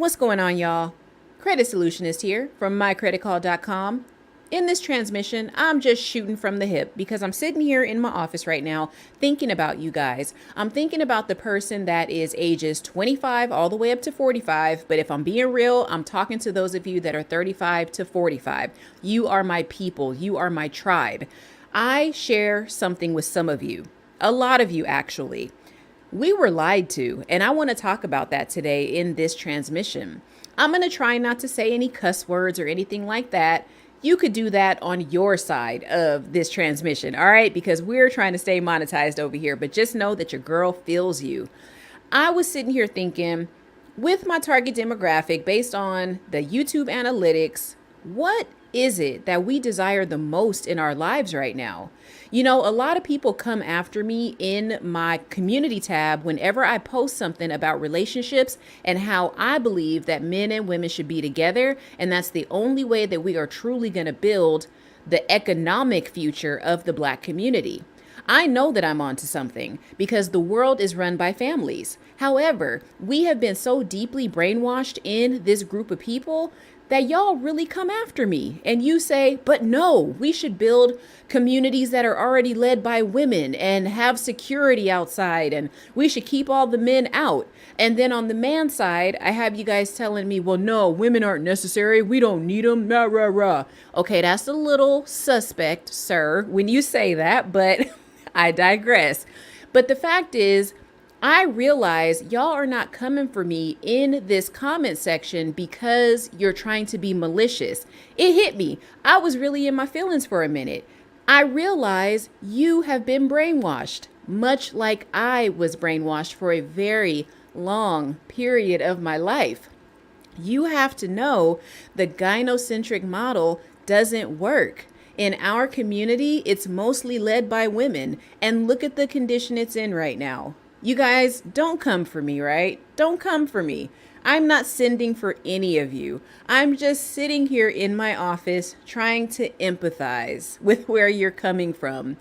What's going on, y'all? Credit Solutionist here from mycreditcall.com. In this transmission, I'm just shooting from the hip because I'm sitting here in my office right now thinking about you guys. I'm thinking about the person that is ages 25 all the way up to 45. But if I'm being real, I'm talking to those of you that are 35 to 45. You are my people. You are my tribe. I share something with some of you, a lot of you actually. We were lied to, and I want to talk about that today in this transmission. I'm going to try not to say any cuss words or anything like that. You could do that on your side of this transmission, all right? Because we're trying to stay monetized over here, but just know that your girl feels you. I was sitting here thinking, with my target demographic, based on the YouTube analytics, what is it that we desire the most in our lives right now? You know, a lot of people come after me in my community tab whenever I post something about relationships and how I believe that men and women should be together. And that's the only way that we are truly going to build the economic future of the Black community. I know that I'm onto something because the world is run by families. However, we have been so deeply brainwashed in this group of people that y'all really come after me and you say, but no, we should build communities that are already led by women and have security outside, and we should keep all the men out. And then on the man side, I have you guys telling me, well, no, women aren't necessary. We don't need them. Rah, rah, rah. Okay, that's a little suspect, sir, when you say that, but I digress. But the fact is, I realize y'all are not coming for me in this comment section because you're trying to be malicious. It hit me. I was really in my feelings for a minute. I realize you have been brainwashed, much like I was brainwashed for a very long period of my life. You have to know the gynocentric model doesn't work. In our community, it's mostly led by women, and look at the condition it's in right now. You guys, don't come for me, right? Don't come for me. I'm not sending for any of you. I'm just sitting here in my office trying to empathize with where you're coming from.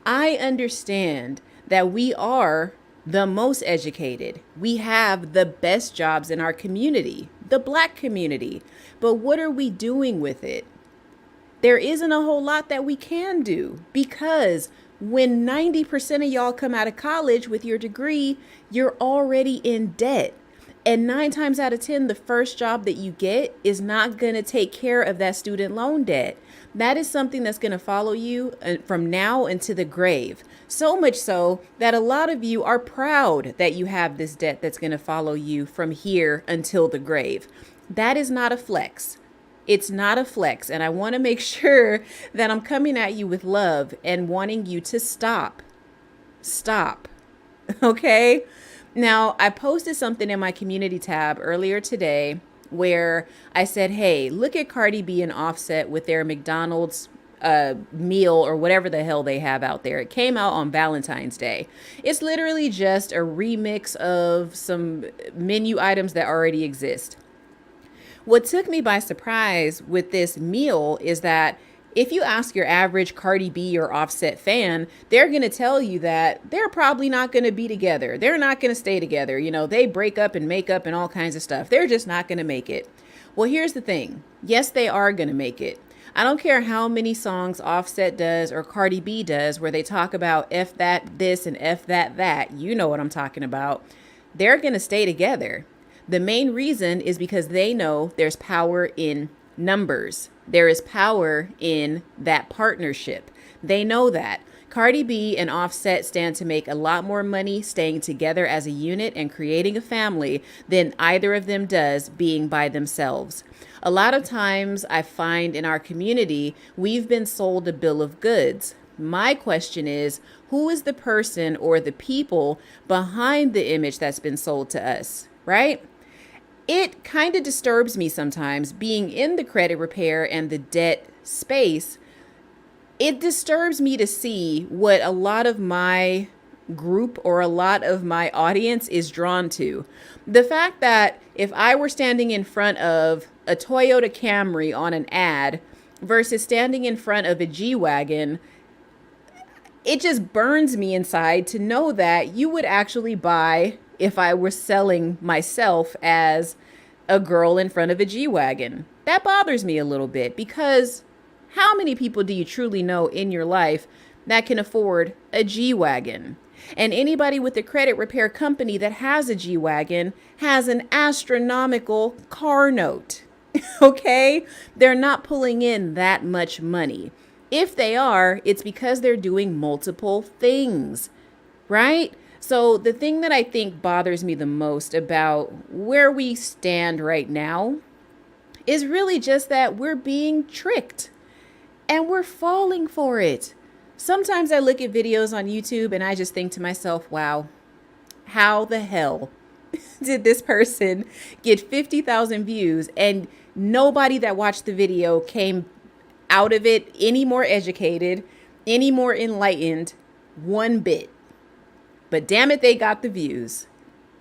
I understand that we are the most educated. We have the best jobs in our community, the Black community. But what are we doing with it? There isn't a whole lot that we can do because when 90% of y'all come out of college with your degree, you're already in debt. And 9 times out of 10, the first job that you get is not going to take care of that student loan debt. That is something that's going to follow you from now into the grave. So much so that a lot of you are proud that you have this debt that's going to follow you from here until the grave. That is not a flex. It's not a flex, and I want to make sure that I'm coming at you with love and wanting you to stop. Stop. Okay? Now, I posted something in my community tab earlier today where I said, hey, look at Cardi B and Offset with their McDonald's meal or whatever the hell they have out there. It came out on Valentine's Day. It's literally just a remix of some menu items that already exist. What took me by surprise with this meal is that if you ask your average Cardi B or Offset fan, they're going to tell you that they're probably not going to be together. They're not going to stay together. You know, they break up and make up and all kinds of stuff. They're just not going to make it. Well, here's the thing. Yes, they are going to make it. I don't care how many songs Offset does or Cardi B does where they talk about F that this and F that that. You know what I'm talking about. They're going to stay together. The main reason is because they know there's power in numbers. There is power in that partnership. They know that. Cardi B and Offset stand to make a lot more money staying together as a unit and creating a family than either of them does being by themselves. A lot of times I find in our community, we've been sold a bill of goods. My question is, who is the person or the people behind the image that's been sold to us, right? It kind of disturbs me sometimes being in the credit repair and the debt space. It disturbs me to see what a lot of my group or a lot of my audience is drawn to. The fact that if I were standing in front of a Toyota Camry on an ad versus standing in front of a G-Wagon, it just burns me inside to know that you would actually buy if I were selling myself as a girl in front of a G-Wagon. That bothers me a little bit because how many people do you truly know in your life that can afford a G-Wagon? And anybody with a credit repair company that has a G-Wagon has an astronomical car note. Okay? They're not pulling in that much money. If they are, it's because they're doing multiple things, right? So the thing that I think bothers me the most about where we stand right now is really just that we're being tricked and we're falling for it. Sometimes I look at videos on YouTube and I just think to myself, wow, how the hell did this person get 50,000 views and nobody that watched the video came out of it any more educated, any more enlightened, one bit? But damn it, they got the views.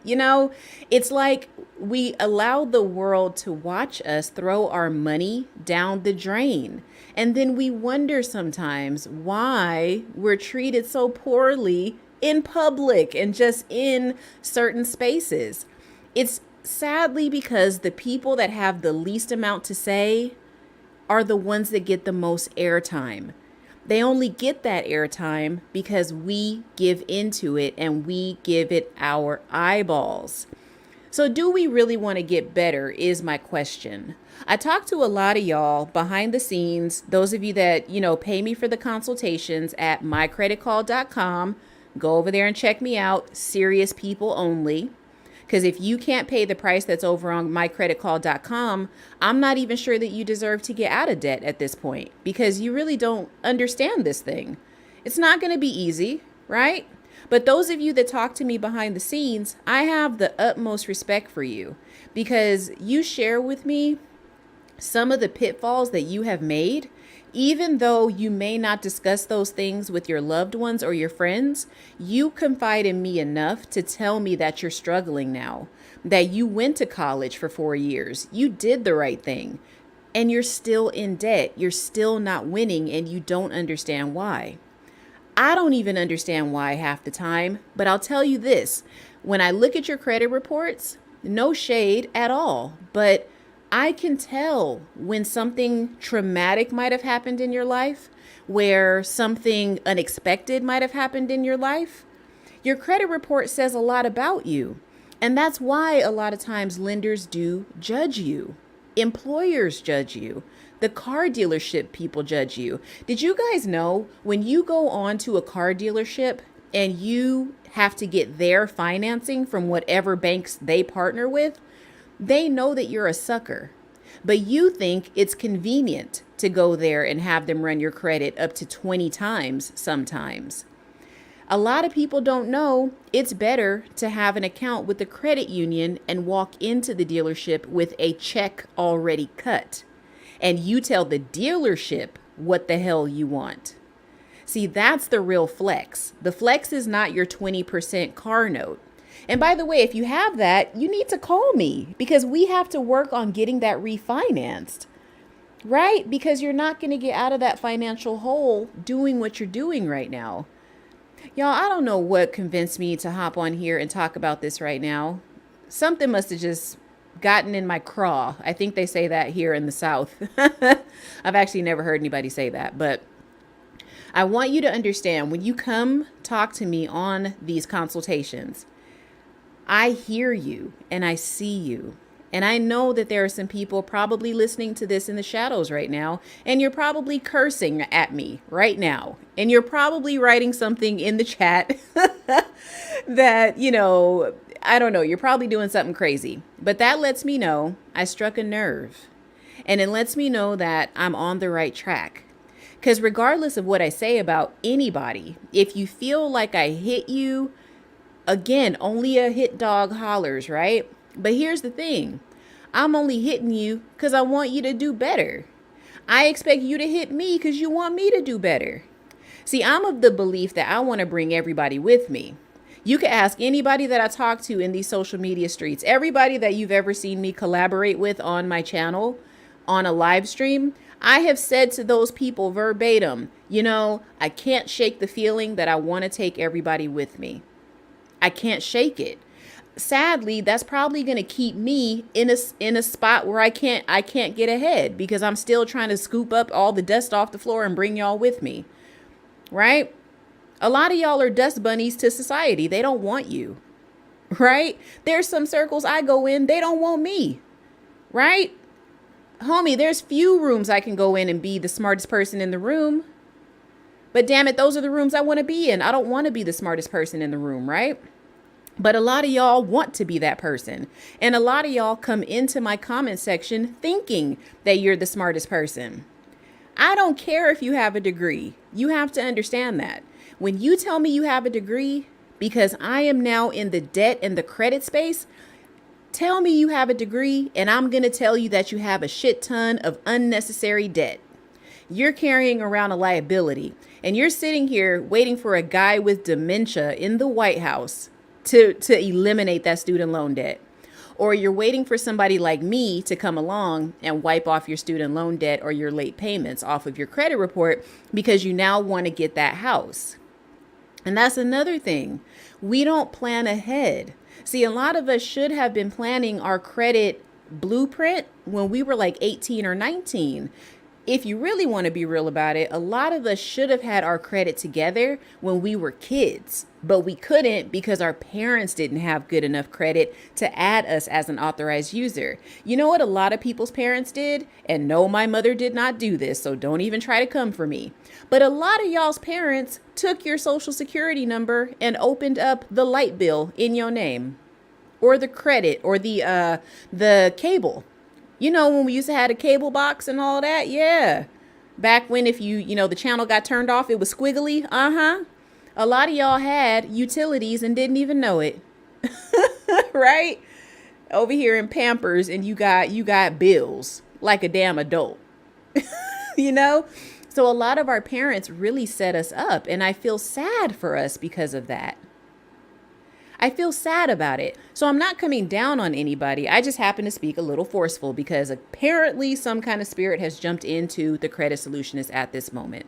You know, it's like we allow the world to watch us throw our money down the drain. And then we wonder sometimes why we're treated so poorly in public and just in certain spaces. It's sadly because the people that have the least amount to say are the ones that get the most airtime. They only get that airtime because we give into it and we give it our eyeballs. So do we really want to get better is my question. I talk to a lot of y'all behind the scenes, those of you that, pay me for the consultations at mycreditcall.com. Go over there and check me out. Serious people only. Because if you can't pay the price that's over on mycreditcall.com, I'm not even sure that you deserve to get out of debt at this point because you really don't understand this thing. It's not going to be easy, right? But those of you that talk to me behind the scenes, I have the utmost respect for you because you share with me some of the pitfalls that you have made. Even though you may not discuss those things with your loved ones or your friends, you confide in me enough to tell me that you're struggling now, that you went to college for 4 years, you did the right thing, and you're still in debt. You're still not winning, and you don't understand why. I don't even understand why half the time, but I'll tell you this. When I look at your credit reports, no shade at all, but I can tell when something traumatic might have happened in your life, where something unexpected might have happened in your life. Your credit report says a lot about you. And that's why a lot of times lenders do judge you. Employers judge you. The car dealership people judge you. Did you guys know when you go on to a car dealership and you have to get their financing from whatever banks they partner with, they know that you're a sucker, but you think it's convenient to go there and have them run your credit up to 20 times sometimes. A lot of people don't know it's better to have an account with the credit union and walk into the dealership with a check already cut. And you tell the dealership what the hell you want. See, that's the real flex. The flex is not your 20% car note. And by the way, if you have that, you need to call me because we have to work on getting that refinanced, right? Because you're not going to get out of that financial hole doing what you're doing right now. Y'all, I don't know what convinced me to hop on here and talk about this right now. Something must have just gotten in my craw. I think they say that here in the South. I've actually never heard anybody say that, but I want you to understand when you come talk to me on these consultations, I hear you and I see you. And I know that there are some people probably listening to this in the shadows right now, and you're probably cursing at me right now. And you're probably writing something in the chat that, I don't know, you're probably doing something crazy. But that lets me know I struck a nerve. And it lets me know that I'm on the right track. Because regardless of what I say about anybody, if you feel like I hit you, again, only a hit dog hollers, right? But here's the thing. I'm only hitting you because I want you to do better. I expect you to hit me because you want me to do better. See, I'm of the belief that I want to bring everybody with me. You can ask anybody that I talk to in these social media streets, everybody that you've ever seen me collaborate with on my channel, on a live stream. I have said to those people verbatim, I can't shake the feeling that I want to take everybody with me. I can't shake it. sadly, that's probably going to keep me in a spot where I can't get ahead because I'm still trying to scoop up all the dust off the floor and bring y'all with me, right? A lot of y'all are dust bunnies to society. They don't want you, right? There's some circles I go in, they don't want me, right? Homie, there's few rooms I can go in and be the smartest person in the room. But damn it, those are the rooms I want to be in. I don't want to be the smartest person in the room, right? But a lot of y'all want to be that person. And a lot of y'all come into my comment section thinking that you're the smartest person. I don't care if you have a degree. You have to understand that. When you tell me you have a degree, because I am now in the debt and the credit space, tell me you have a degree and I'm going to tell you that you have a shit ton of unnecessary debt. You're carrying around a liability and you're sitting here waiting for a guy with dementia in the White House to eliminate that student loan debt. Or you're waiting for somebody like me to come along and wipe off your student loan debt or your late payments off of your credit report because you now want to get that house. And that's another thing. We don't plan ahead. See, a lot of us should have been planning our credit blueprint when we were like 18 or 19. If you really want to be real about it, a lot of us should have had our credit together when we were kids, but we couldn't because our parents didn't have good enough credit to add us as an authorized user. You know what a lot of people's parents did? And no, my mother did not do this, so don't even try to come for me. But a lot of y'all's parents took your social security number and opened up the light bill in your name or the credit or the cable. You know, when we used to have a cable box and all that. Yeah. Back when if the channel got turned off, it was squiggly. A lot of y'all had utilities and didn't even know it. Right? Over here in Pampers and you got bills like a damn adult. So a lot of our parents really set us up and I feel sad for us because of that. I feel sad about it. So I'm not coming down on anybody. I just happen to speak a little forceful because apparently some kind of spirit has jumped into the credit solutionist at this moment.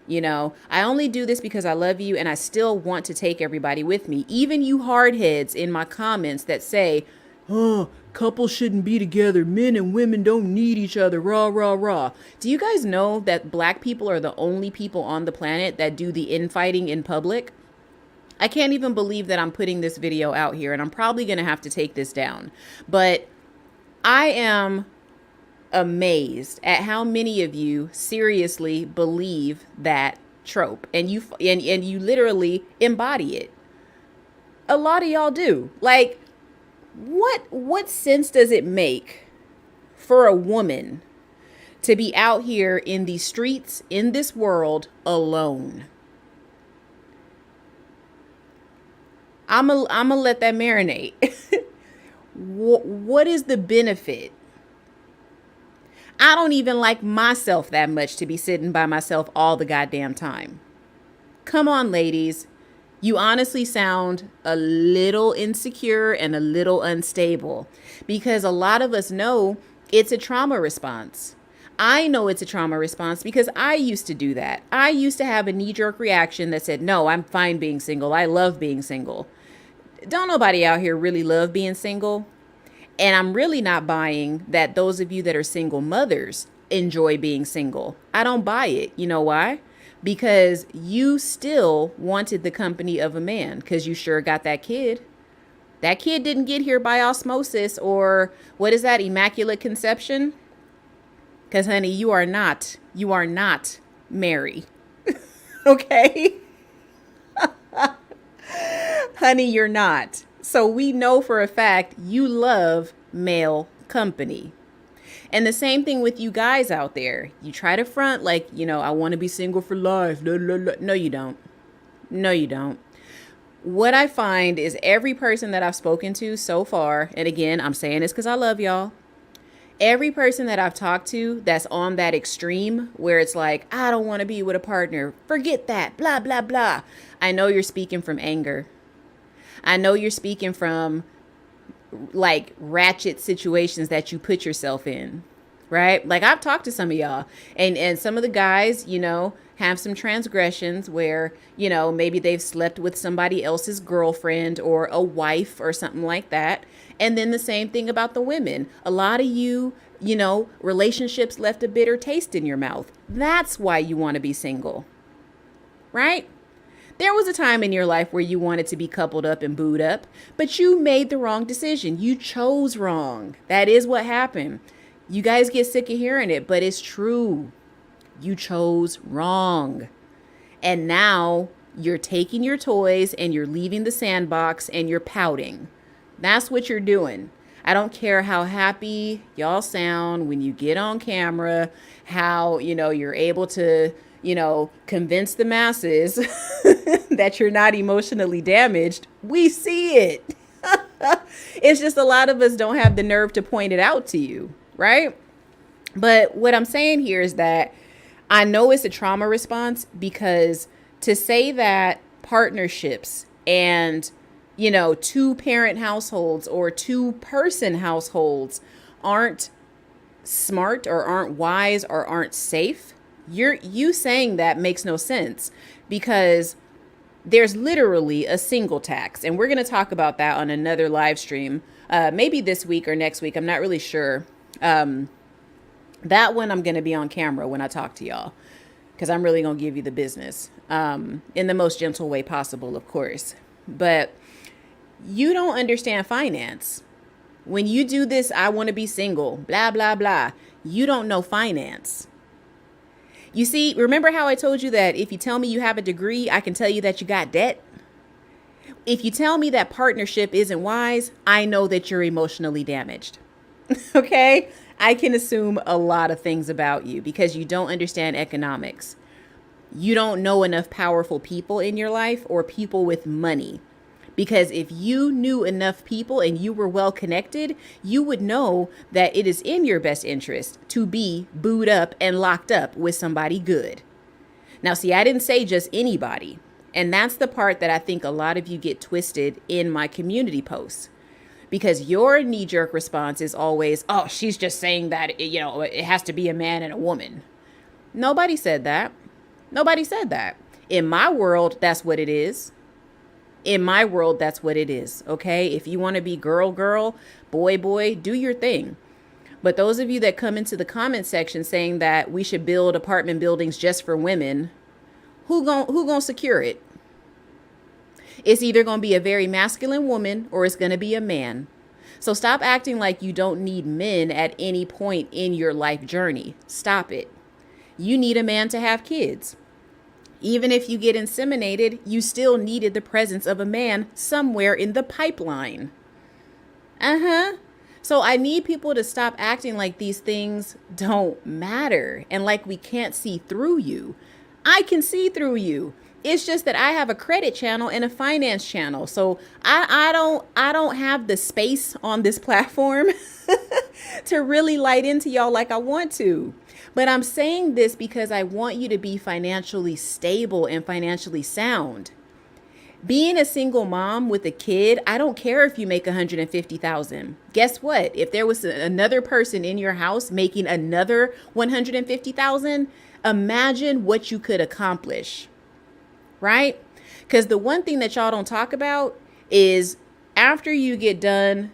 I only do this because I love you and I still want to take everybody with me. Even you hardheads in my comments that say, oh, couples shouldn't be together. Men and women don't need each other. Rah, rah, rah. Do you guys know that Black people are the only people on the planet that do the infighting in public? I can't even believe that I'm putting this video out here and I'm probably going to have to take this down. But I am amazed at how many of you seriously believe that trope and you literally embody it. A lot of y'all do. Like, what sense does it make for a woman to be out here in these streets, in this world, alone? I'm gonna let that marinate. What is the benefit? I don't even like myself that much to be sitting by myself all the goddamn time. Come on, ladies. You honestly sound a little insecure and a little unstable because a lot of us know it's a trauma response. I know it's a trauma response because I used to do that. I used to have a knee-jerk reaction that said, no, I'm fine being single. I love being single. Don't nobody out here really love being single. And I'm really not buying that those of you that are single mothers enjoy being single. I don't buy it. You know why? Because you still wanted the company of a man because you sure got that kid. That kid didn't get here by osmosis or what is that? Immaculate conception? Because honey, you are not Mary. Okay? Honey, you're not. So we know for a fact you love male company. And the same thing with you guys out there. You try to front like, I want to be single for life. No, you don't. No, you don't. What I find is every person that I've spoken to so far, and again, I'm saying this because I love y'all. Every person that I've talked to that's on that extreme where it's like, I don't want to be with a partner. Forget that. Blah, blah, blah. I know you're speaking from anger. I know you're speaking from like ratchet situations that you put yourself in, right? Like I've talked to some of y'all and some of the guys, have some transgressions where, maybe they've slept with somebody else's girlfriend or a wife or something like that. And then the same thing about the women. A lot of you, relationships left a bitter taste in your mouth. That's why you want to be single, right? There was a time in your life where you wanted to be coupled up and booed up, but you made the wrong decision. You chose wrong. That is what happened. You guys get sick of hearing it, but it's true. You chose wrong. And now you're taking your toys and you're leaving the sandbox and you're pouting. That's what you're doing. I don't care how happy y'all sound when you get on camera, how, you're able to, convince the masses that you're not emotionally damaged. We see it. It's just a lot of us don't have the nerve to point it out to you, right? But what I'm saying here is that I know it's a trauma response, because to say that partnerships and, 2-parent households or 2-person households aren't smart or aren't wise or aren't safe, you saying that makes no sense, because there's literally a single tax. And we're going to talk about that on another live stream, maybe this week or next week. I'm not really sure. That one I'm going to be on camera when I talk to y'all, because I'm really going to give you the business in the most gentle way possible, of course. But you don't understand finance. When you do this, I want to be single, blah, blah, blah. You don't know finance. You see, remember how I told you that if you tell me you have a degree, I can tell you that you got debt? If you tell me that partnership isn't wise, I know that you're emotionally damaged. Okay? I can assume a lot of things about you because you don't understand economics. You don't know enough powerful people in your life or people with money. Because if you knew enough people and you were well connected, you would know that it is in your best interest to be booed up and locked up with somebody good. Now, see, I didn't say just anybody. And that's the part that I think a lot of you get twisted in my community posts. Because your knee-jerk response is always, oh, she's just saying that, it has to be a man and a woman. Nobody said that. Nobody said that. In my world, that's what it is. In my world, that's what it is. Okay. If you want to be girl, boy, do your thing. But those of you that come into the comment section saying that we should build apartment buildings just for women, who gonna secure it? It's either going to be a very masculine woman or it's going to be a man. So stop acting like you don't need men at any point in your life journey. Stop it. You need a man to have kids. Even if you get inseminated, you still needed the presence of a man somewhere in the pipeline. So I need people to stop acting like these things don't matter and like we can't see through you. I can see through you. It's just that I have a credit channel and a finance channel. So I don't have the space on this platform to really light into y'all like I want to. But I'm saying this because I want you to be financially stable and financially sound. Being a single mom with a kid, I don't care if you make $150,000. Guess what? If there was another person in your house making another $150,000, imagine what you could accomplish. Right? Because the one thing that y'all don't talk about is after you get done,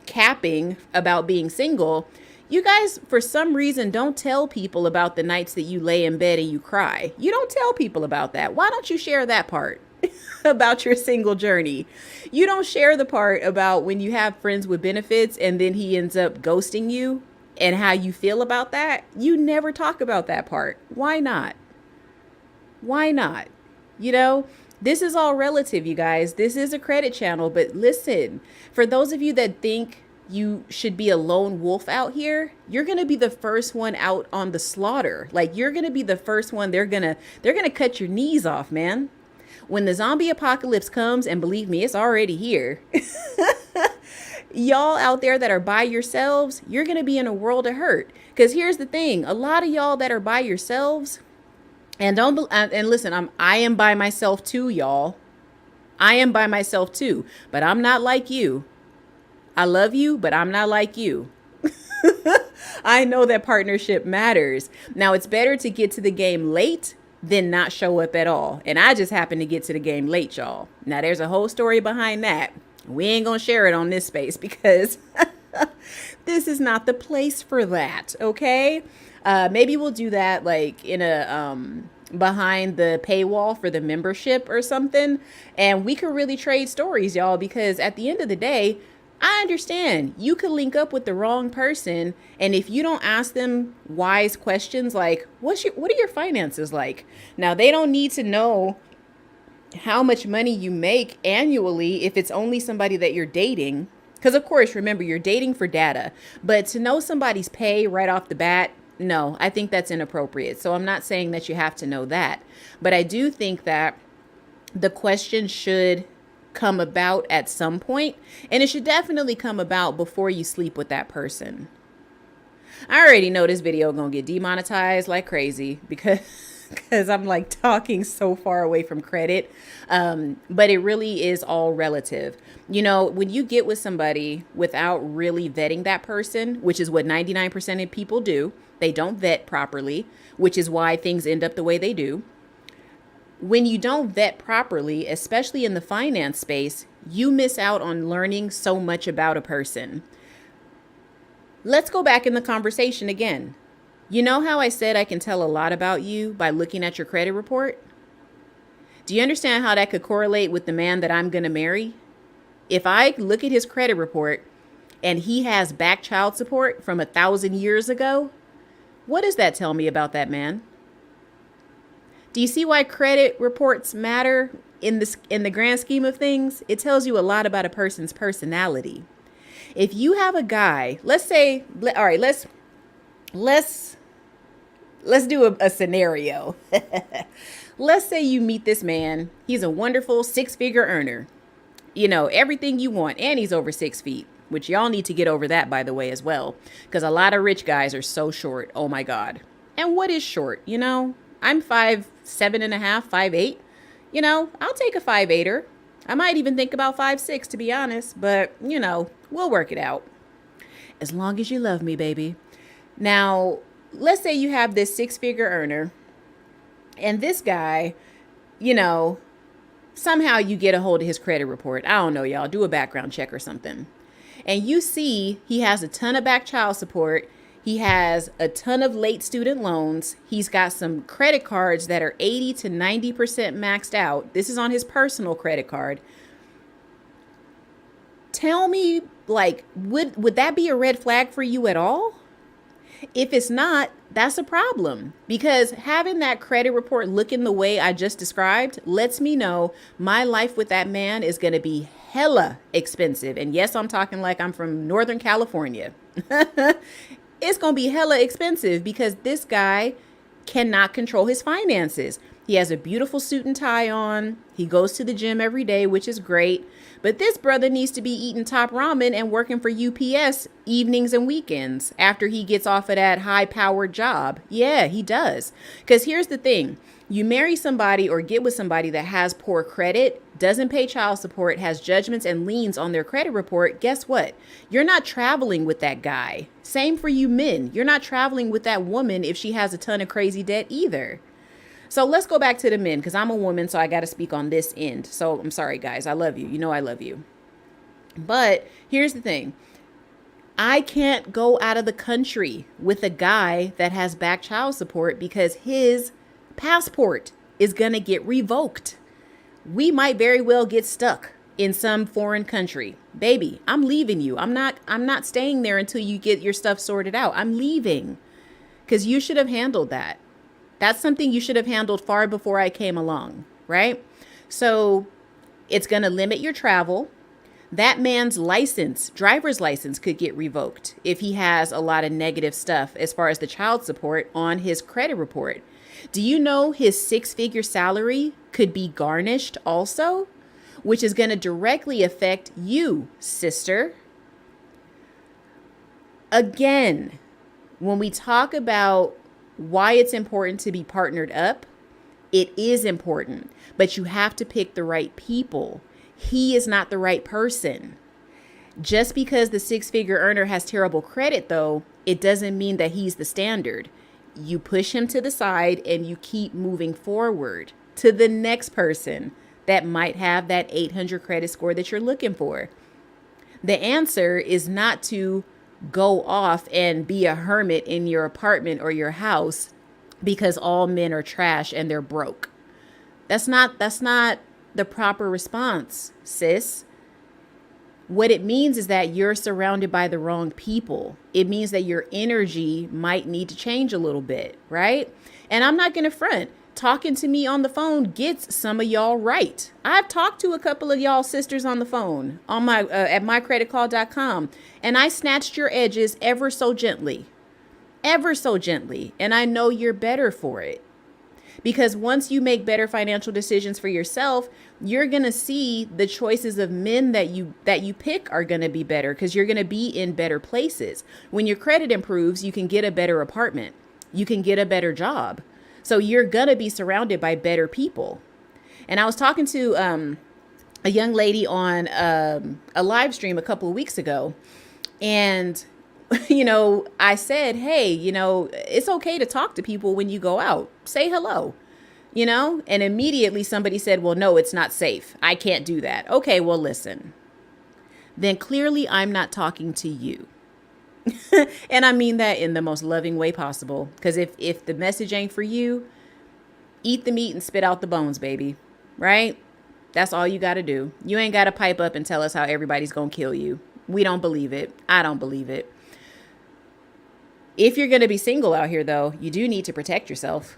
capping about being single, you guys, for some reason, don't tell people about the nights that you lay in bed and you cry. You don't tell people about that. Why don't you share that part about your single journey? You don't share the part about when you have friends with benefits and then he ends up ghosting you and how you feel about that. You never talk about that part. Why not? Why not? This is all relative, you guys. This is a credit channel. But listen, for those of you that think you should be a lone wolf out here, you're going to be the first one out on the slaughter. Like you're going to be the first one. They're going to cut your knees off, man. When the zombie apocalypse comes, and believe me, it's already here. Y'all out there that are by yourselves, you're going to be in a world of hurt. Because here's the thing. A lot of y'all that are by yourselves, and listen, I am by myself too, y'all. I am by myself too, but I'm not like you. I love you, but I'm not like you. I know that partnership matters. Now, it's better to get to the game late than not show up at all. And I just happened to get to the game late, y'all. Now, there's a whole story behind that. We ain't gonna share it on this space because this is not the place for that, okay? Maybe we'll do that like in a behind the paywall for the membership or something. And we could really trade stories, y'all, because at the end of the day, I understand you could link up with the wrong person. And if you don't ask them wise questions like, what are your finances like? Now, they don't need to know how much money you make annually if it's only somebody that you're dating. Because, of course, remember, you're dating for data. But to know somebody's pay right off the bat, no, I think that's inappropriate. So I'm not saying that you have to know that. But I do think that the question should come about at some point, and it should definitely come about before you sleep with that person. I already know this video gonna get demonetized like crazy because I'm like talking so far away from credit. But it really is all relative. You know, when you get with somebody without really vetting that person, which is what 99% of people do, they don't vet properly, which is why things end up the way they do. When you don't vet properly, especially in the finance space, you miss out on learning so much about a person. Let's go back in the conversation again. You know how I said I can tell a lot about you by looking at your credit report? Do you understand how that could correlate with the man that I'm going to marry? If I look at his credit report and he has back child support from 1,000 years ago, what does that tell me about that man? Do you see why credit reports matter in the grand scheme of things? It tells you a lot about a person's personality. If you have a guy, let's say, all right, let's do a scenario. Let's say you meet this man. He's a wonderful 6-figure earner. You know, everything you want, and he's over 6 feet, which y'all need to get over that, by the way, as well, because a lot of rich guys are so short. Oh my God. And what is short? You know, I'm 5'7.5", 5'8". You know, I'll take a 5'8"er. I might even think about 5'6", to be honest, but you know, we'll work it out. As long as you love me, baby. Now, let's say you have this 6-figure earner and this guy, you know, somehow you get a hold of his credit report. I don't know, y'all, do a background check or something. And you see he has a ton of back child support. He has a ton of late student loans. He's got some credit cards that are 80 to 90% maxed out. This is on his personal credit card. Tell me, like, would that be a red flag for you at all? If it's not, that's a problem, because having that credit report looking the way I just described lets me know my life with that man is going to be hella expensive. And yes, I'm talking like I'm from Northern California. It's going to be hella expensive because this guy cannot control his finances. He has a beautiful suit and tie on. He goes to the gym every day, which is great. But this brother needs to be eating top ramen and working for UPS evenings and weekends after he gets off of that high-powered job. Yeah, he does. Because here's the thing. You marry somebody or get with somebody that has poor credit, doesn't pay child support, has judgments and liens on their credit report. Guess what? You're not traveling with that guy. Same for you men. You're not traveling with that woman if she has a ton of crazy debt either. So let's go back to the men, because I'm a woman, so I got to speak on this end. So I'm sorry, guys. I love you. You know I love you. But here's the thing. I can't go out of the country with a guy that has back child support because his passport is going to get revoked. We might very well get stuck in some foreign country. Baby, I'm leaving you. I'm not staying there until you get your stuff sorted out. I'm leaving, because you should have handled that. That's something you should have handled far before I came along, right? So it's going to limit your travel. That man's license, driver's license, could get revoked if he has a lot of negative stuff as far as the child support on his credit report. Do you know his 6-figure salary could be garnished also, which is going to directly affect you, sister? Again, when we talk about why it's important to be partnered up, it is important, but you have to pick the right people. He is not the right person. Just because the six-figure earner has terrible credit, though, it doesn't mean that he's the standard. You push him to the side and you keep moving forward to the next person that might have that 800 credit score that you're looking for. The answer is not to go off and be a hermit in your apartment or your house because all men are trash and they're broke. That's not the proper response, sis. What it means is that you're surrounded by the wrong people. It means that your energy might need to change a little bit, right? And I'm not going to front. Talking to me on the phone gets some of y'all right. I've talked to a couple of y'all sisters on the phone on my at mycreditcall.com, and I snatched your edges ever so gently. And I know you're better for it. Because once you make better financial decisions for yourself, you're going to see the choices of men that you pick are going to be better because you're going to be in better places. When your credit improves, you can get a better apartment. You can get a better job. So you're going to be surrounded by better people. And I was talking to a young lady on a live stream a couple of weeks ago. And, I said, hey, it's okay to talk to people when you go out. Say hello, and immediately somebody said, well, no, it's not safe. I can't do that. Okay, well, listen, then clearly I'm not talking to you. And I mean that in the most loving way possible. Because if the message ain't for you, eat the meat and spit out the bones, baby. Right? That's all you got to do. You ain't got to pipe up and tell us how everybody's going to kill you. We don't believe it. I don't believe it. If you're going to be single out here, though, you do need to protect yourself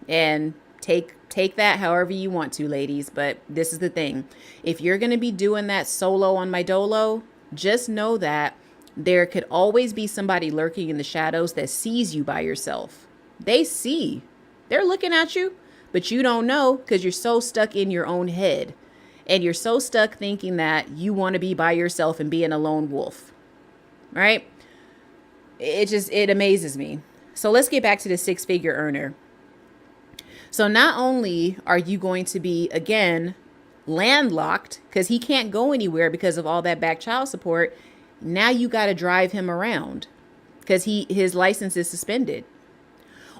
and take that however you want to, ladies. But this is the thing. If you're going to be doing that solo on my dolo, just know that there could always be somebody lurking in the shadows that sees you by yourself. They're looking at you, but you don't know because you're so stuck in your own head and you're so stuck thinking that you want to be by yourself and being a lone wolf. Right? It amazes me. So let's get back to the six-figure earner. So not only are you going to be, again, landlocked because he can't go anywhere because of all that back child support. Now you got to drive him around because his license is suspended.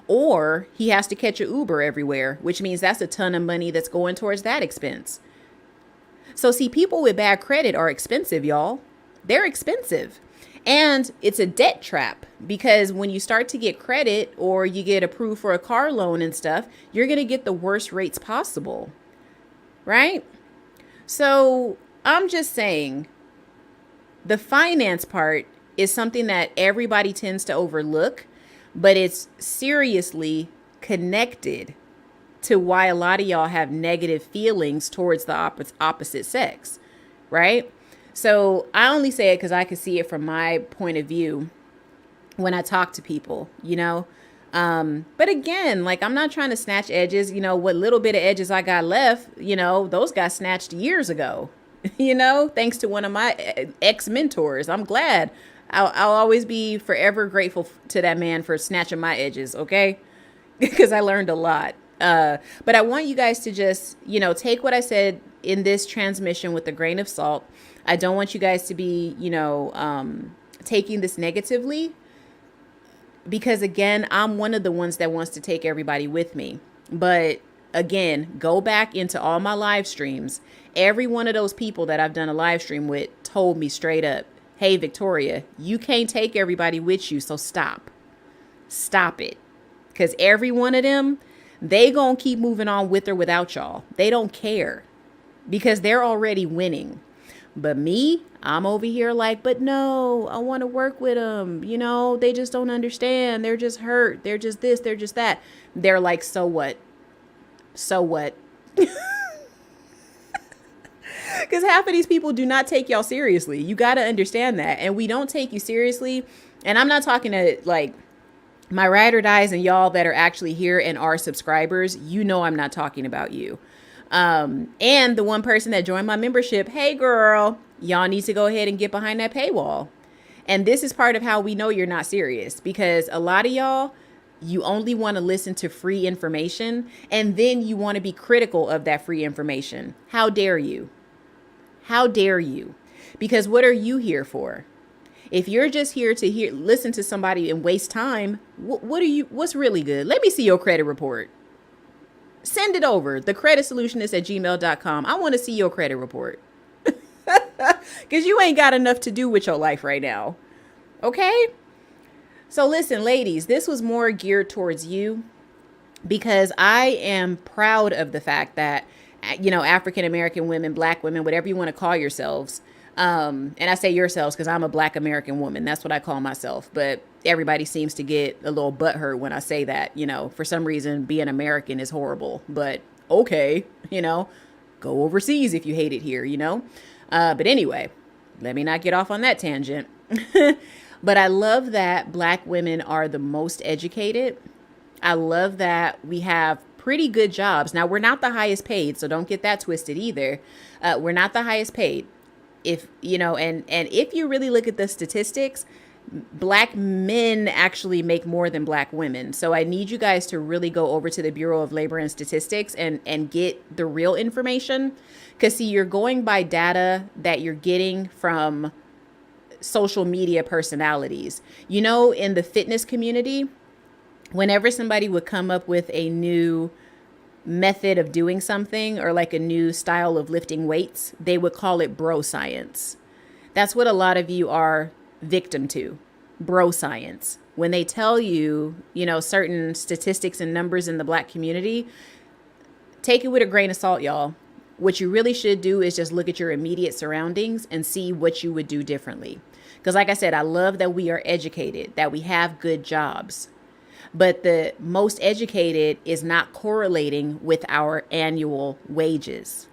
Or he has to catch an Uber everywhere, which means that's a ton of money that's going towards that expense. So see, people with bad credit are expensive, y'all. They're expensive. And it's a debt trap because when you start to get credit or you get approved for a car loan and stuff, you're going to get the worst rates possible. Right? So I'm just saying the finance part is something that everybody tends to overlook, but it's seriously connected to why a lot of y'all have negative feelings towards the opposite sex. Right? So I only say it because I can see it from my point of view when I talk to people, But again, like I'm not trying to snatch edges, what little bit of edges I got left, those got snatched years ago, thanks to one of my ex-mentors. I'm glad. I'll always be forever grateful to that man for snatching my edges. Okay. Because I learned a lot. But I want you guys to just, take what I said in this transmission with a grain of salt. I don't want you guys to be, taking this negatively because, again, I'm one of the ones that wants to take everybody with me. But again, go back into all my live streams. Every one of those people that I've done a live stream with told me straight up, hey, Victoria, you can't take everybody with you. So stop it. Because every one of them, they gonna keep moving on with or without y'all. They don't care because they're already winning. But me, I'm over here like, but no, I want to work with them. They just don't understand. They're just hurt. They're just this. They're just that. They're like, so what? So what? Because half of these people do not take y'all seriously. You got to understand that. And we don't take you seriously. And I'm not talking to like my ride or dies and y'all that are actually here and are subscribers. I'm not talking about you. And the one person that joined my membership, hey girl, y'all need to go ahead and get behind that paywall. And this is part of how we know you're not serious because a lot of y'all, you only want to listen to free information and then you want to be critical of that free information. How dare you? How dare you? Because what are you here for? If you're just here to listen to somebody and waste time, what's really good? Let me see your credit report. Send it over. thecreditsolutionist@gmail.com. I want to see your credit report. Because you ain't got enough to do with your life right now. Okay? So listen, ladies, this was more geared towards you because I am proud of the fact that, African American women, Black women, whatever you want to call yourselves. And I say yourselves because I'm a Black American woman. That's what I call myself. But everybody seems to get a little butthurt when I say that. For some reason, being American is horrible. But okay, go overseas if you hate it here, But anyway, let me not get off on that tangent. But I love that Black women are the most educated. I love that we have pretty good jobs. Now, we're not the highest paid, so don't get that twisted either. We're not the highest paid. If, and if you really look at the statistics, Black men actually make more than Black women. So I need you guys to really go over to the Bureau of Labor and Statistics and get the real information. Because, see, you're going by data that you're getting from social media personalities. In the fitness community, whenever somebody would come up with a new method of doing something or like a new style of lifting weights, they would call it bro science. That's what a lot of you are victim to, bro science. When they tell you, certain statistics and numbers in the Black community, take it with a grain of salt, y'all. What you really should do is just look at your immediate surroundings and see what you would do differently. Because like I said, I love that we are educated, that we have good jobs. But the most educated is not correlating with our annual wages.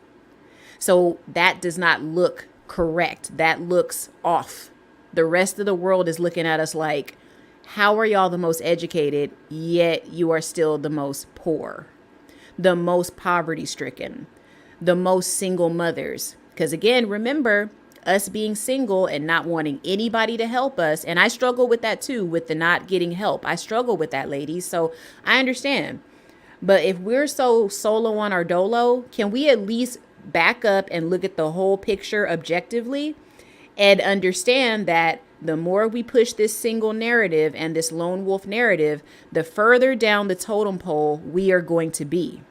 So that does not look correct. That looks off. The rest of the world is looking at us like, how are y'all the most educated, yet you are still the most poor, the most poverty stricken, the most single mothers? Because again, remember, us being single and not wanting anybody to help us. And I struggle with that too, with the not getting help. I struggle with that, ladies. So I understand. But if we're so solo on our dolo, can we at least back up and look at the whole picture objectively and understand that the more we push this single narrative and this lone wolf narrative, the further down the totem pole we are going to be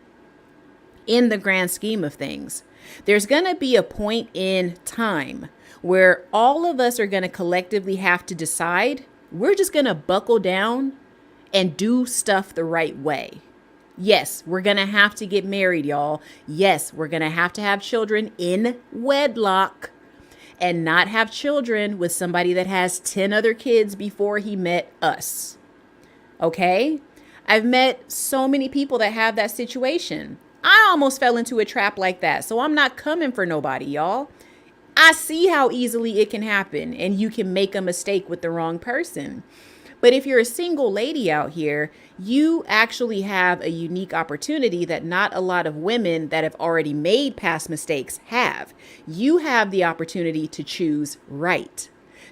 in the grand scheme of things. There's going to be a point in time where all of us are going to collectively have to decide we're just going to buckle down and do stuff the right way. Yes, we're going to have to get married, y'all. Yes, we're going to have children in wedlock and not have children with somebody that has 10 other kids before he met us. Okay? I've met so many people that have that situation. I almost fell into a trap like that. So I'm not coming for nobody, y'all. I see how easily it can happen and you can make a mistake with the wrong person. But if you're a single lady out here, you actually have a unique opportunity that not a lot of women that have already made past mistakes have. You have the opportunity to choose right,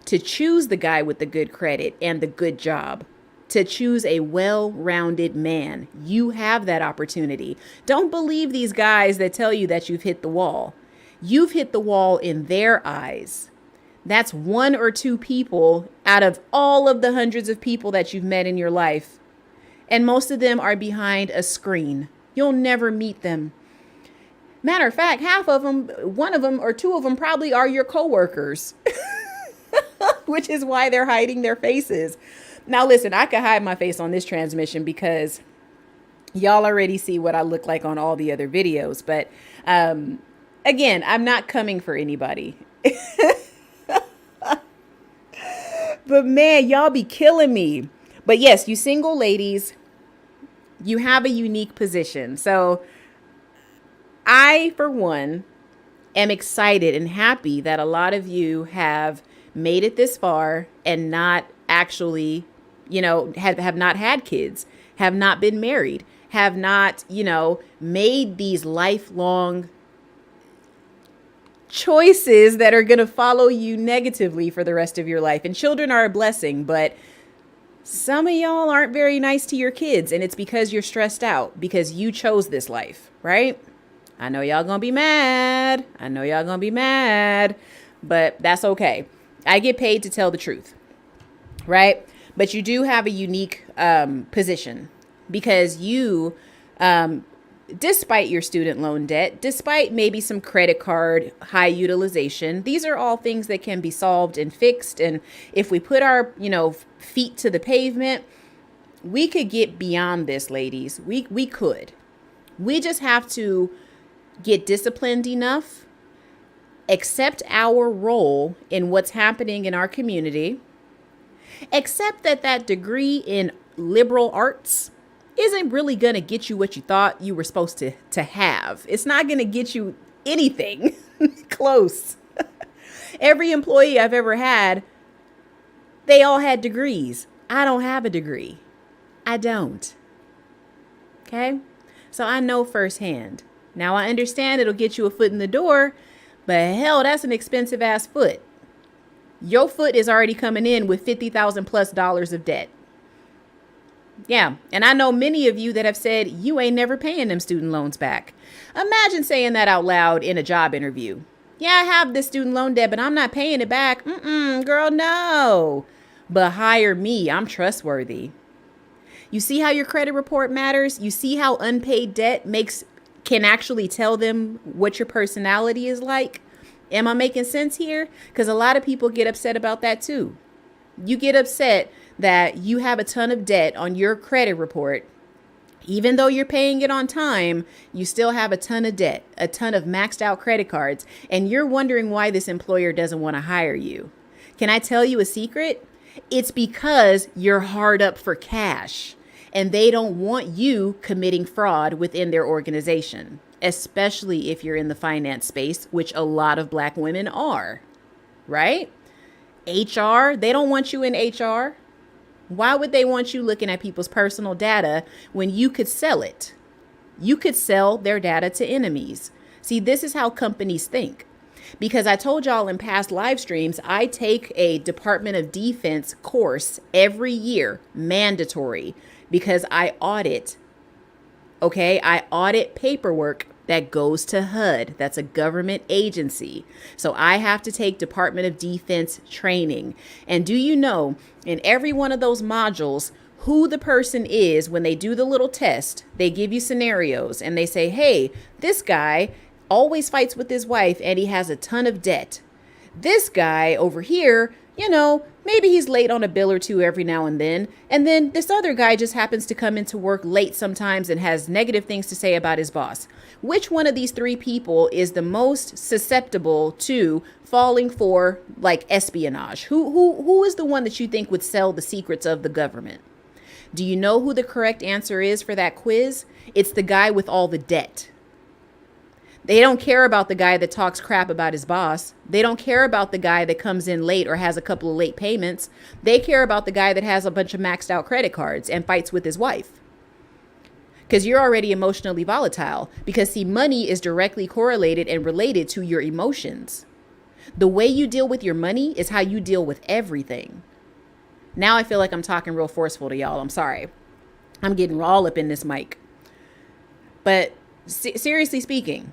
to choose the guy with the good credit and the good job, to choose a well-rounded man. You have that opportunity. Don't believe these guys that tell you that you've hit the wall. You've hit the wall in their eyes. That's one or two people out of all of the hundreds of people that you've met in your life. And most of them are behind a screen. You'll never meet them. Matter of fact, half of them, one of them or two of them probably are your coworkers, which is why they're hiding their faces. Now, listen, I could hide my face on this transmission because y'all already see what I look like on all the other videos. But again, I'm not coming for anybody. But man, y'all be killing me. But yes, you single ladies, you have a unique position. So I, for one, am excited and happy that a lot of you have made it this far and not actually, have not had kids, have not been married, have not, made these lifelong choices that are going to follow you negatively for the rest of your life. And children are a blessing, but some of y'all aren't very nice to your kids. And it's because you're stressed out because you chose this life, right? I know y'all gonna be mad. but that's okay. I get paid to tell the truth, right? But you do have a unique position because you, despite your student loan debt, despite maybe some credit card high utilization, these are all things that can be solved and fixed. And if we put our, feet to the pavement, we could get beyond this, ladies. We could. We just have to get disciplined enough, accept our role in what's happening in our community, accept that degree in liberal arts isn't really going to get you what you thought you were supposed to have. It's not going to get you anything close. Every employee I've ever had, they all had degrees. I don't have a degree. I don't. Okay? So I know firsthand. Now I understand it'll get you a foot in the door, but hell, that's an expensive ass foot. Your foot is already coming in with $50,000+ of debt. Yeah. And I know many of you that have said you ain't never paying them student loans back. Imagine saying that out loud in a job interview. Yeah, I have this student loan debt, but I'm not paying it back. Girl, no. But hire me. I'm trustworthy. You see how your credit report matters? You see how unpaid debt can actually tell them what your personality is like? Am I making sense here? Because a lot of people get upset about that too. You get upset that you have a ton of debt on your credit report. Even though you're paying it on time, you still have a ton of debt, a ton of maxed out credit cards, and you're wondering why this employer doesn't want to hire you. Can I tell you a secret? It's because you're hard up for cash and they don't want you committing fraud within their organization, especially if you're in the finance space, which a lot of Black women are, right? HR, they don't want you in HR. Why would they want you looking at people's personal data when you could sell it? You could sell their data to enemies. See, this is how companies think. Because I told y'all in past live streams, I take a Department of Defense course every year, mandatory, because I audit. Okay, I audit paperwork that goes to HUD. That's a government agency. So I have to take Department of Defense training. And do you know, in every one of those modules, who the person is when they do the little test? They give you scenarios and they say, hey, this guy always fights with his wife and he has a ton of debt. This guy over here, maybe he's late on a bill or two every now and then. And then this other guy just happens to come into work late sometimes and has negative things to say about his boss. Which one of these three people is the most susceptible to falling for like espionage? Who is the one that you think would sell the secrets of the government? Do you know who the correct answer is for that quiz? It's the guy with all the debt. They don't care about the guy that talks crap about his boss. They don't care about the guy that comes in late or has a couple of late payments. They care about the guy that has a bunch of maxed out credit cards and fights with his wife. Because you're already emotionally volatile. Because see, money is directly correlated and related to your emotions. The way you deal with your money is how you deal with everything. Now I feel like I'm talking real forceful to y'all. I'm sorry. I'm getting all up in this mic. But seriously speaking,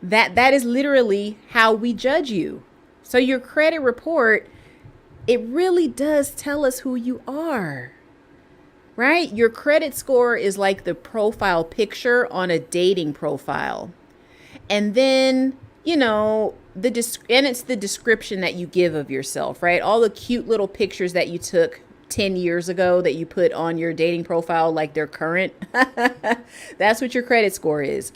that is literally how we judge you. So your credit report, it really does tell us who you are, right? Your credit score is like the profile picture on a dating profile. And then, it's the description that you give of yourself, right? All the cute little pictures that you took 10 years ago that you put on your dating profile like they're current. That's what your credit score is.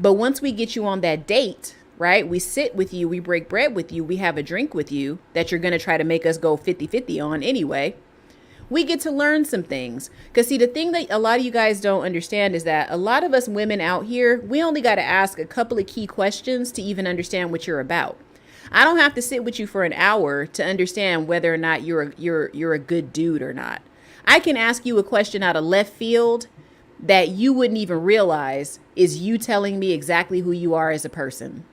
But once we get you on that date, right? We sit with you, we break bread with you, we have a drink with you that you're going to try to make us go 50-50 on anyway. We get to learn some things. Because see, the thing that a lot of you guys don't understand is that a lot of us women out here, we only got to ask a couple of key questions to even understand what you're about. I don't have to sit with you for an hour to understand whether or not you're a good dude or not. I can ask you a question out of left field that you wouldn't even realize is you telling me exactly who you are as a person.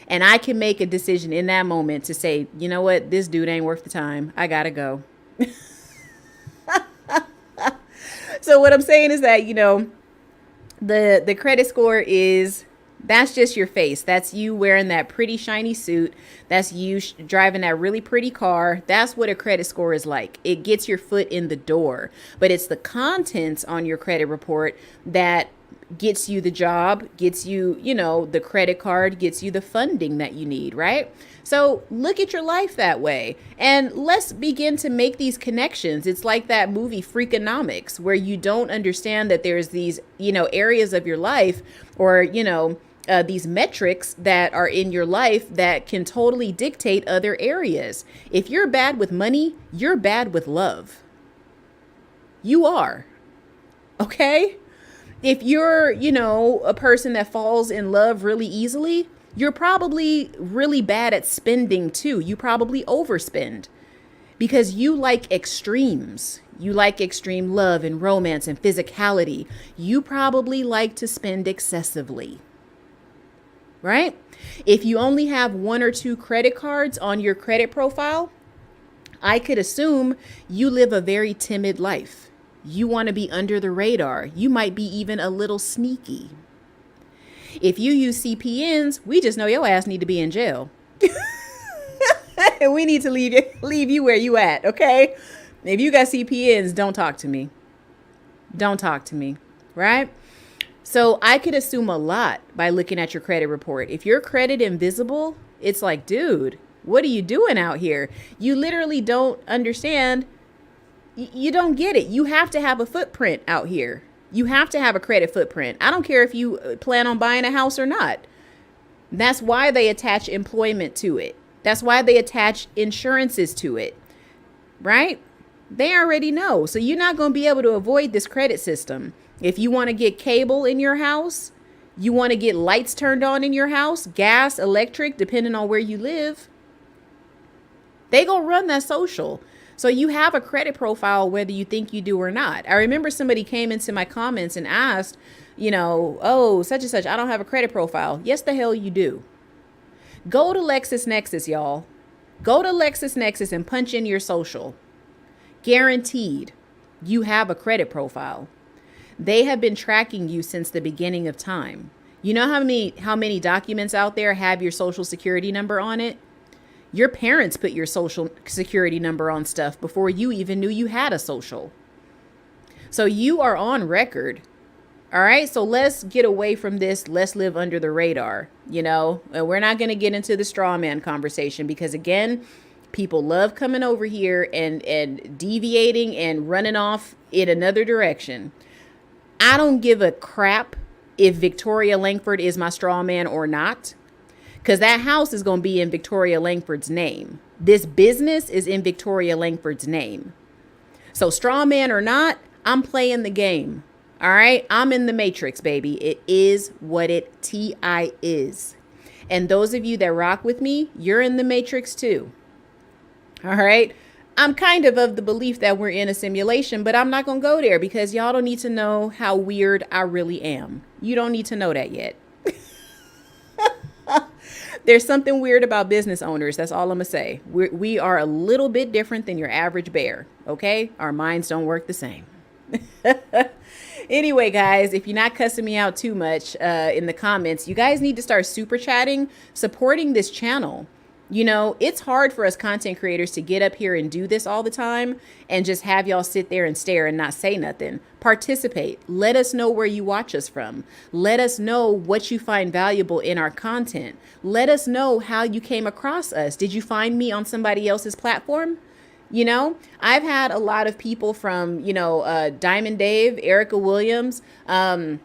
And I can make a decision in that moment to say, you know what, this dude ain't worth the time. I gotta go. So what I'm saying is that, the credit score is That's just your face. That's you wearing that pretty shiny suit. That's you driving that really pretty car. That's what a credit score is like. It gets your foot in the door, but it's the contents on your credit report that gets you the job, gets you, the credit card, gets you the funding that you need, right? So look at your life that way. And let's begin to make these connections. It's like that movie Freakonomics, where you don't understand that there's these, areas of your life or, these metrics that are in your life that can totally dictate other areas. If you're bad with money, you're bad with love. You are. Okay? If you're, a person that falls in love really easily, you're probably really bad at spending too. You probably overspend because you like extremes. You like extreme love and romance and physicality. You probably like to spend excessively, right? If you only have 1 or 2 credit cards on your credit profile, I could assume you live a very timid life. You want to be under the radar. You might be even a little sneaky. If you use CPNs, we just know your ass need to be in jail. And we need to leave you where you at, okay? If you got CPNs, don't talk to me. Don't talk to me, right? So I could assume a lot by looking at your credit report. If your credit invisible, it's like, dude, what are you doing out here? You literally don't understand. You don't get it. You have to have a footprint out here. You have to have a credit footprint. I don't care if you plan on buying a house or not. That's why they attach employment to it. That's why they attach insurances to it, right? They already know. So you're not going to be able to avoid this credit system. If you want to get cable in your house, you want to get lights turned on in your house, gas, electric, depending on where you live, they going to run that social. So you have a credit profile, whether you think you do or not. I remember somebody came into my comments and asked, oh, such and such, I don't have a credit profile. Yes, the hell you do. Go to LexisNexis, y'all. Go to LexisNexis and punch in your social. Guaranteed, you have a credit profile. They have been tracking you since the beginning of time. You know how many documents out there have your social security number on it? Your parents put your social security number on stuff before you even knew you had a social. So you are on record. All right. So let's get away from this. Let's live under the radar. We're not going to get into the straw man conversation because, again, people love coming over here and deviating and running off in another direction. I don't give a crap if Victoria Langford is my straw man or not. Because that house is going to be in Victoria Langford's name. This business is in Victoria Langford's name. So straw man or not, I'm playing the game. All right. I'm in the matrix, baby. It is what it TI is. And those of you that rock with me, you're in the matrix too. All right. I'm kind of the belief that we're in a simulation, but I'm not going to go there because y'all don't need to know how weird I really am. You don't need to know that yet. There's something weird about business owners. That's all I'm going to say. We are a little bit different than your average bear. Okay. Our minds don't work the same. Anyway, guys, if you're not cussing me out too much in the comments, you guys need to start super chatting, supporting this channel. It's hard for us content creators to get up here and do this all the time and just have y'all sit there and stare and not say nothing. Participate. Let us know where you watch us from. Let us know what you find valuable in our content. Let us know how you came across us. Did you find me on somebody else's platform? I've had a lot of people from, Diamond Dave, Erica Williams, even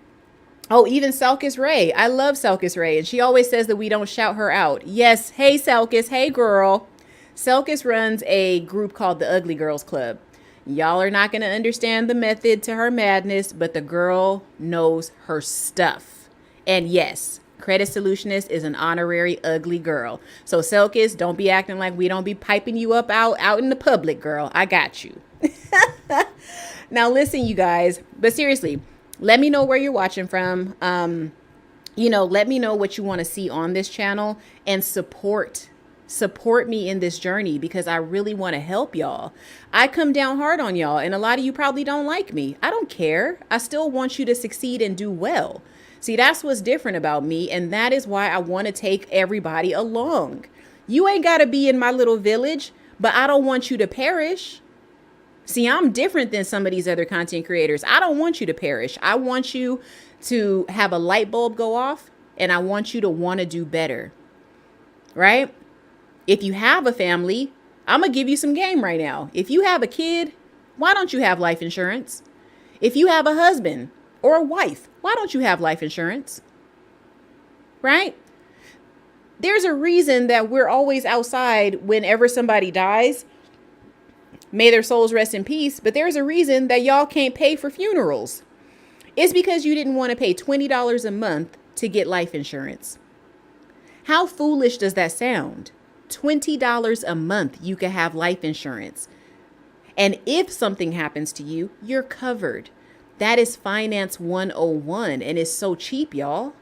Selkis Ray. I love Selkis Ray. And she always says that we don't shout her out. Yes. Hey, Selkis. Hey, girl. Selkis runs a group called the Ugly Girls Club. Y'all are not going to understand the method to her madness, but the girl knows her stuff. And yes, Credit Solutionist is an honorary ugly girl. So Selkis, don't be acting like we don't be piping you up out in the public, girl. I got you. Now, listen, you guys, but seriously, let me know where you're watching from. Let me know what you want to see on this channel and support me in this journey because I really want to help y'all. I come down hard on y'all and a lot of you probably don't like me. I don't care. I still want you to succeed and do well. See, that's what's different about me. And that is why I want to take everybody along. You ain't got to be in my little village, but I don't want you to perish. See, I'm different than some of these other content creators. I don't want you to perish. I want you to have a light bulb go off, and I want you to want to do better, right? If you have a family, I'm going to give you some game right now. If you have a kid, why don't you have life insurance? If you have a husband or a wife, why don't you have life insurance? Right? There's a reason that we're always outside whenever somebody dies. May their souls rest in peace. But there's a reason that y'all can't pay for funerals. It's because you didn't want to pay $20 a month to get life insurance. How foolish does that sound? $20 a month you can have life insurance. And if something happens to you, you're covered. That is Finance 101, and it's so cheap, y'all.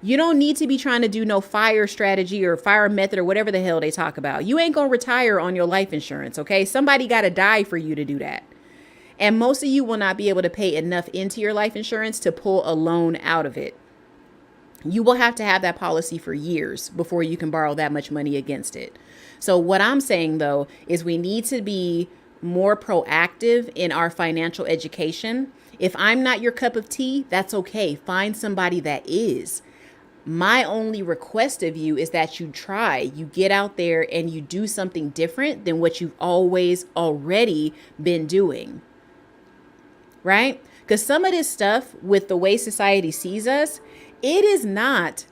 You don't need to be trying to do no fire strategy or fire method or whatever the hell they talk about. You ain't going to retire on your life insurance, okay? Somebody got to die for you to do that. And most of you will not be able to pay enough into your life insurance to pull a loan out of it. You will have to have that policy for years before you can borrow that much money against it. So what I'm saying, though, is we need to be more proactive in our financial education. If I'm not your cup of tea, that's okay. Find somebody that is. My only request of you is that you try, you get out there and you do something different than what you've always already been doing. Right? Because some of this stuff with the way society sees us, it is not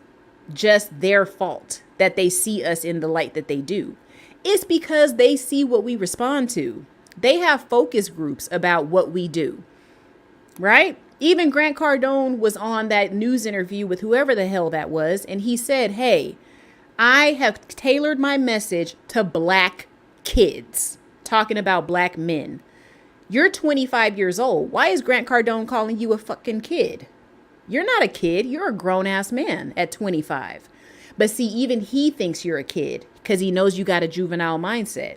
just their fault that they see us in the light that they do. It's because they see what we respond to. They have focus groups about what we do, right? Even Grant Cardone was on that news interview with whoever the hell that was. And he said, hey, I have tailored my message to Black kids, talking about Black men. You're 25 years old. Why is Grant Cardone calling you a fucking kid? You're not a kid. You're a grown ass man at 25. But see, even he thinks you're a kid because he knows you got a juvenile mindset.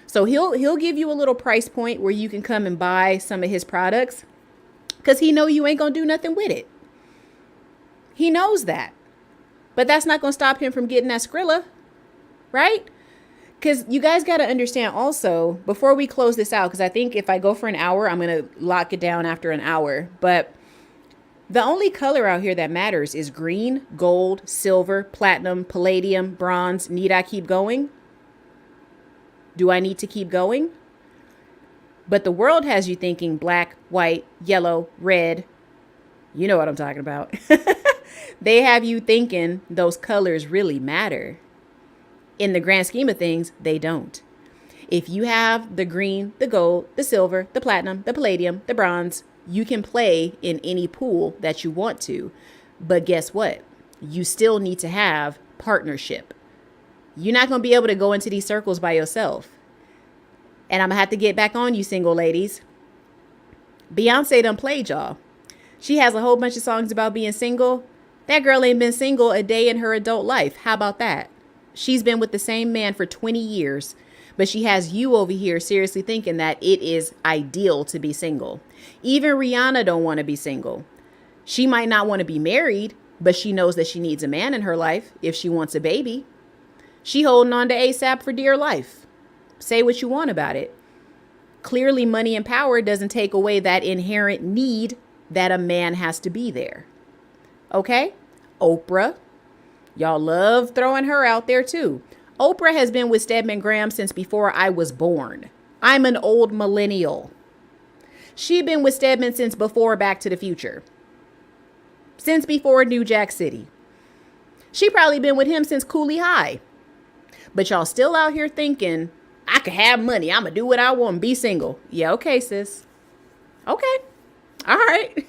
So he'll give you a little price point where you can come and buy some of his products because he know you ain't going to do nothing with it. He knows that. But that's not going to stop him from getting that Skrilla, right? Because you guys got to understand also, before we close this out, because I think if I go for an hour, I'm going to lock it down after an hour. But the only color out here that matters is green, gold, silver, platinum, palladium, bronze. Need I keep going? Do I need to keep going? But the world has you thinking black, white, yellow, red. You know what I'm talking about. They have you thinking those colors really matter. In the grand scheme of things, they don't. If you have the green, the gold, the silver, the platinum, the palladium, the bronze, you can play in any pool that you want to. But guess what? You still need to have partnership. You're not going to be able to go into these circles by yourself. And I'm going to have to get back on you, single ladies. Beyonce done played y'all. She has a whole bunch of songs about being single. That girl ain't been single a day in her adult life. How about that? She's been with the same man for 20 years, but she has you over here seriously thinking that it is ideal to be single. Even Rihanna don't want to be single. She might not want to be married, but she knows that she needs a man in her life if she wants a baby. She holding on to ASAP for dear life. Say what you want about it. Clearly, money and power doesn't take away that inherent need that a man has to be there. Okay? Oprah. Y'all love throwing her out there too. Oprah has been with Stedman Graham since before I was born. I'm an old millennial. She'd been with Stedman since before Back to the Future. Since before New Jack City. She probably been with him since Cooley High. But y'all still out here thinking, I could have money. I'm going to do what I want and be single. Yeah, okay, sis. Okay. All right.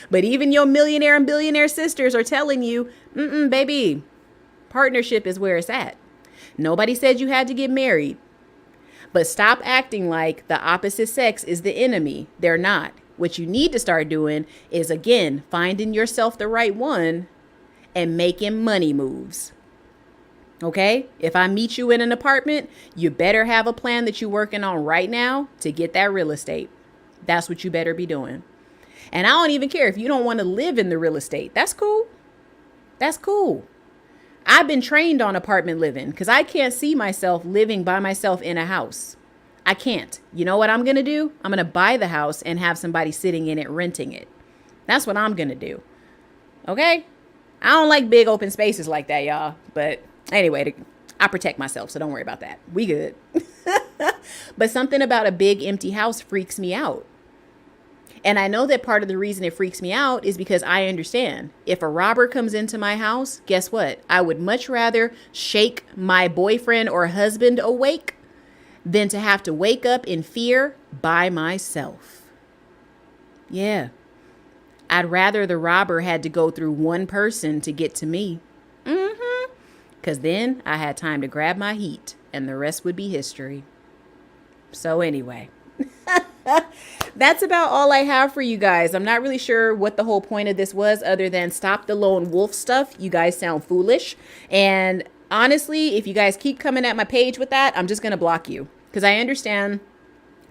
But even your millionaire and billionaire sisters are telling you, baby, partnership is where it's at. Nobody said you had to get married. But stop acting like the opposite sex is the enemy. They're not. What you need to start doing is, again, finding yourself the right one and making money moves. Okay? If I meet you in an apartment, you better have a plan that you're working on right now to get that real estate. That's what you better be doing. And I don't even care if you don't want to live in the real estate. That's cool. That's cool. I've been trained on apartment living because I can't see myself living by myself in a house. I can't. You know what I'm going to do? I'm going to buy the house and have somebody sitting in it, renting it. That's what I'm going to do. Okay? I don't like big open spaces like that, y'all. But anyway, I protect myself, so don't worry about that. We good. But something about a big empty house freaks me out. And I know that part of the reason it freaks me out is because I understand if a robber comes into my house, guess what? I would much rather shake my boyfriend or husband awake than to have to wake up in fear by myself. Yeah. I'd rather the robber had to go through one person to get to me. Because then I had time to grab my heat and the rest would be history. So anyway. That's about all I have for you guys. I'm not really sure what the whole point of this was other than stop the lone wolf stuff. You guys sound foolish. And honestly, if you guys keep coming at my page with that, I'm just going to block you because I understand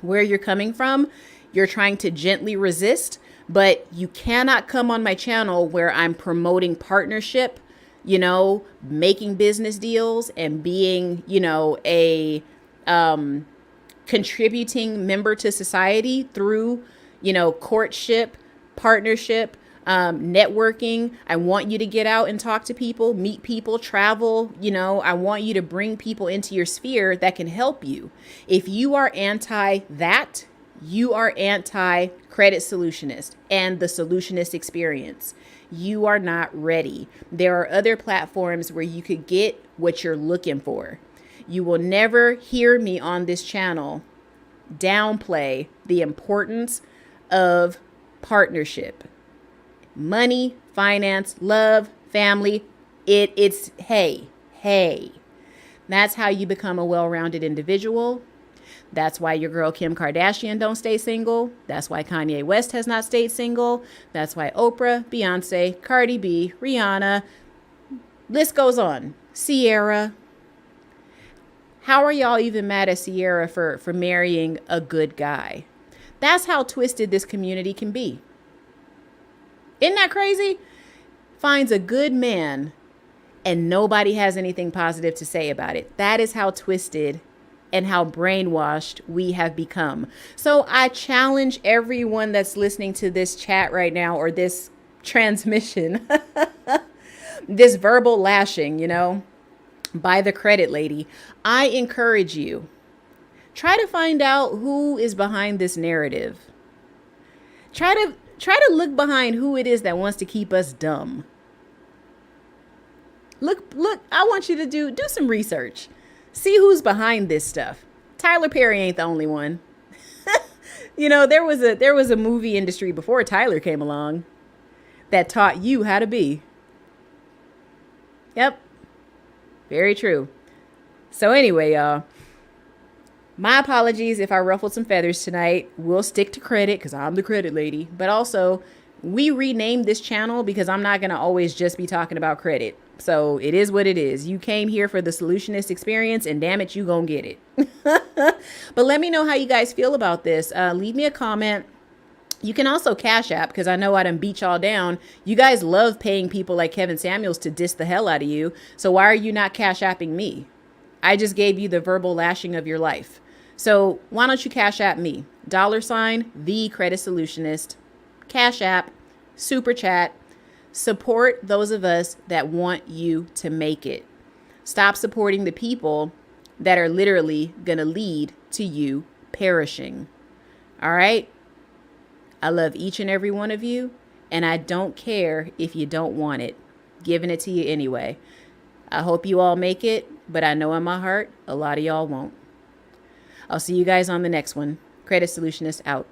where you're coming from. You're trying to gently resist, but you cannot come on my channel where I'm promoting partnership, making business deals and being, a contributing member to society through, courtship, partnership, networking. I want you to get out and talk to people, meet people, travel. I want you to bring people into your sphere that can help you. If you are anti that, you are anti credit solutionist and the solutionist experience. You are not ready. There are other platforms where you could get what you're looking for. You will never hear me on this channel downplay the importance of partnership. Money, finance, love, family. It's hey. That's how you become a well-rounded individual. That's why your girl Kim Kardashian don't stay single. That's why Kanye West has not stayed single. That's why Oprah, Beyonce, Cardi B, Rihanna, list goes on. Sierra. How are y'all even mad at Sierra for marrying a good guy? That's how twisted this community can be. Isn't that crazy? Finds a good man and nobody has anything positive to say about it. That is how twisted and how brainwashed we have become. So I challenge everyone that's listening to this chat right now or this transmission, this verbal lashing, by the credit lady. I encourage you, try to find out who is behind this narrative. Try to look behind who it is that wants to keep us dumb. Look, I want you to do some research. See who's behind this stuff. Tyler Perry ain't the only one. There was a movie industry before Tyler came along that taught you how to be. Yep. Very true. So anyway, y'all, my apologies if I ruffled some feathers tonight. We'll stick to credit because I'm the credit lady. But also, we renamed this channel because I'm not going to always just be talking about credit. So it is what it is. You came here for the solutionist experience and damn it, you gonna get it. But let me know how you guys feel about this. Leave me a comment. You can also Cash App because I know I done beat y'all down. You guys love paying people like Kevin Samuels to diss the hell out of you. So why are you not Cash Apping me? I just gave you the verbal lashing of your life. So why don't you Cash App me? $ the credit solutionist. Cash App, super chat. Support those of us that want you to make it. Stop supporting the people that are literally going to lead to you perishing. All right? I love each and every one of you, and I don't care if you don't want it. Giving it to you anyway. I hope you all make it, but I know in my heart, a lot of y'all won't. I'll see you guys on the next one. Credit Solutionist out.